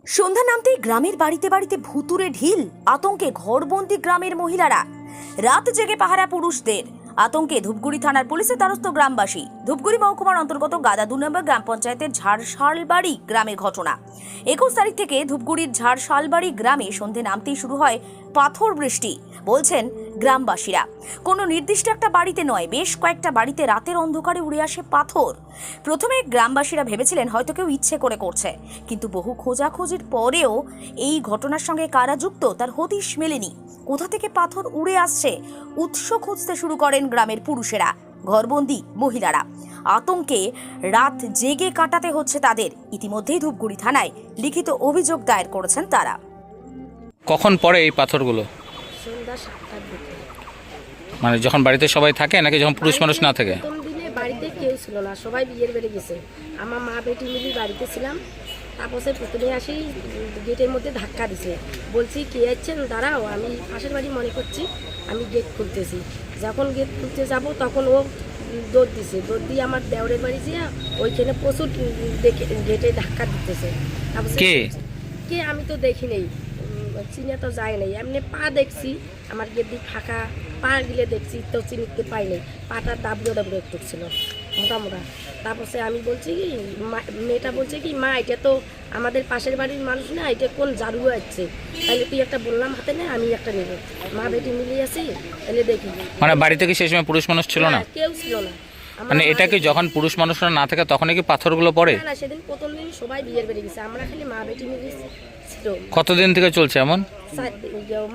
সন্ধ্যা নামতেই গ্রামের বাড়িতে বাড়িতে ভুতুরে ঢিল, আতঙ্কে ঘরবন্দি গ্রামের মহিলারা। রাত জেগে পাহারা পুরুষদের আতঙ্কে ধূপগুড়ি থানার পুলিশের দ্বারস্থ গ্রামবাসী। ধূপগুড়ি মহকুমার অন্তর্গত গাদা 2 নম্বর গ্রাম পঞ্চায়েতের ঝাড়শালবাড়ি গ্রামের ঘটনা। 21 তারিখ থেকে ধূপগুড়ির ঝাড়শালবাড়ি গ্রামে সন্ধ্যে নামতেই শুরু হয় পাথর বৃষ্টি। বলছেন গ্রামবাসীরা, কোনো নির্দিষ্ট একটা বাড়িতে নয়, বেশ কয়েকটা বাড়িতে রাতের অন্ধকারে উড়ে আসে পাথর। প্রথমে গ্রামবাসীরা ভেবেছিলেন হয়তো কেউ ইচ্ছে করে করছে, কিন্তু বহু খোঁজাখুঁজির পরেও এই ঘটনার সঙ্গে কারা যুক্ত তার হদিশ মেলেনি। কোথা থেকে পাথর উড়ে আসছে উৎস খুঁজতে শুরু করেন গ্রামের পুরুষেরা, ঘরবন্দি মহিলারা। আতঙ্কে রাত জেগে কাটাতে হচ্ছে তাদের। ইতিমধ্যেই ধূপগুড়ি থানায় লিখিত অভিযোগ দায়ের করেছেন তারা। কখন পড়ে এই পাথরগুলো? সন্ধ্যা 7টার দিকে। মানে যখন বাড়িতে সবাই থাকে নাকি যখন পুরুষ মানুষ না থাকে? প্রথম দিনে বাড়িতে কেউ ছিল না, সবাই বিয়ের বাড়ি গেছে। আমার মা বেটি মিলি বাড়িতে ছিলাম। তারপরে প্রথমে আসি গেটের মধ্যে ধাক্কা দিছে, বলছি কে আছেন দাঁড়াও, আমি পাশের বাড়ি মনে করছি, আমি গেট খুলতেছি। যখন গেট খুলতে যাব তখন ও দৌড় দিছে, দৌড় দিয়ে আমার দেওরের বাড়ি যেয়ে ওইখানে প্রচুর দেখে গেটে ধাক্কা দিতেছে। তারপর কে আমি তো দেখি নেই, চিনে তো যায় নাই, এমনি পা দেখছি আমার গেট দিয়ে ফাঁকা, পা গিলে দেখছি তো চিনতে পাই নাই, পাটার দাবড়ো দাবড়ো একটু ছিল মোটামোটা। তারপর সে আমি বলছি কি মেয়েটা বলছে কি মা এটা তো আমাদের পাশের বাড়ির মানুষ না, এটা কোন জারু আসছে, তাহলে তুই একটা বললাম হাতে নে, আমি একটা নেব, মা বেটি মিলিয়ে আছি, তাহলে দেখি। মানে বাড়িতে কি সেই সময় পুরুষ মানুষ ছিল না? কেউ ছিল না। মানে এটা কি যখন পুরুষ মানুষরা না থাকে তখনই কি পাথরগুলো পড়ে? না, সেদিন প্রথম দিন সবাই বিয়ের বেড়ে গেছে, আমরা খালি মা বেটি মিলিয়ে ছিল। কতদিন থেকে চলছে এমন?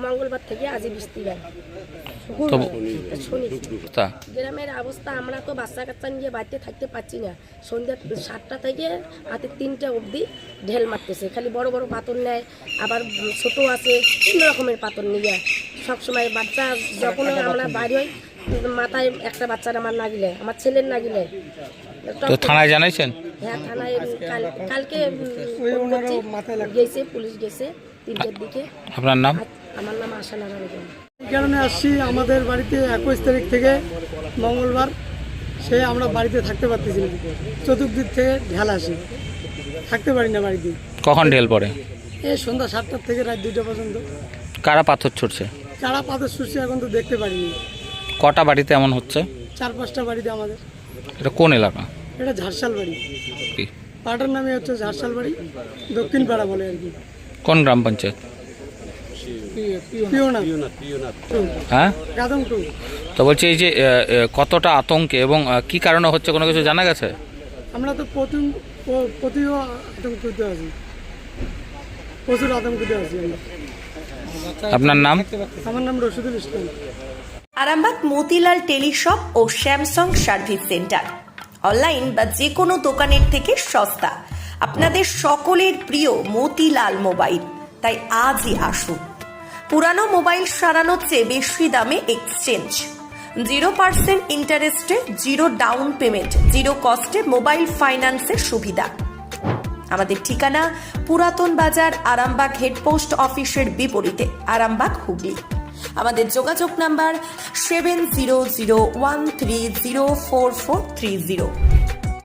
মঙ্গলবার থেকে আজই বৃহস্পতিবার। গ্রামের অবস্থা, আমরা তো বাচ্চা কাচ্চা নিয়ে বাড়িতে থাকতে পারছি না। সন্ধ্যা 7টা থেকে রাতে 3টা অবধি ঢেল মারতেছে, খালি বড় বড় পাথর নেয়, আবার ছোট আছে, বিভিন্ন রকমের পাথর নিয়ে সবসময়। বাচ্চা যখন আমরা বাইরে হই মাথায় একটা বাচ্চার আমার নাগিলে, আমার ছেলের নাগিলে। তো থানায় জানাইছেন? হ্যাঁ, থানায় কালকে গেছে, পুলিশ গেছে 3টের দিকে। আপনার নাম? আমার নাম আশা নারায়ণ। এই কারণে আসছি, আমাদের বাড়িতে 21 তারিখ থেকে মঙ্গলবার সে আমরা বাড়িতে থাকতে পারতেছি না, চতুর্দিক থেকে ঢেল আসে, থাকতে পারি না বাড়িতে। কখন ঢেল পড়ে? এই সন্ধ্যা 7টা থেকে রাত 2টা পর্যন্ত। কারা পাথর ছুটছে? কারা পাথর ছুটছে এখন তো দেখতে পারিনি। কটা বাড়িতে এমন হচ্ছে? 4-5টা বাড়িতে আমাদের। এটা কোন এলাকা? এটা ঝাড়শাল বাড়ি, কি পাড়ার নামে হচ্ছে ঝাড়শাল বাড়ি, দক্ষিণ পাড়া বলে আর কি। কোন গ্রাম পঞ্চায়েত? হ্যাঁ, গাদম 2। তো বলছি এই যে কতটা আতঙ্কে এবং কি কারণে হচ্ছে কোনো কিছু জানা গেছে? আমরা তো প্রতিও আতঙ্কিত আছি, প্রচুর আতঙ্কিত আছি আমরা। আপনার নাম? আমার নাম রশিদুল ইসলাম। আরামবাগ মতিলাল টেলিশপ ও স্যামসাং সার্ভিস সেন্টার, অনলাইন বা যে কোনো দোকানের থেকে সস্তা। আপনাদের সকলের প্রিয় মতিলাল মোবাইল, তাই আজই আসুন। পুরানো মোবাইল সারানোর চেয়ে বেশি দামে এক্সচেঞ্জ, 0% ইন্টারেস্টে, 0 ডাউন পেমেন্ট, 0 কস্টে মোবাইল ফাইন্যান্সের সুবিধা। আমাদের ঠিকানা পুরাতন বাজার, আরামবাগ হেডপোস্ট অফিসের বিপরীতে, আরামবাগ, হুগলি। আমাদের যোগাযোগ নাম্বার 7001304430।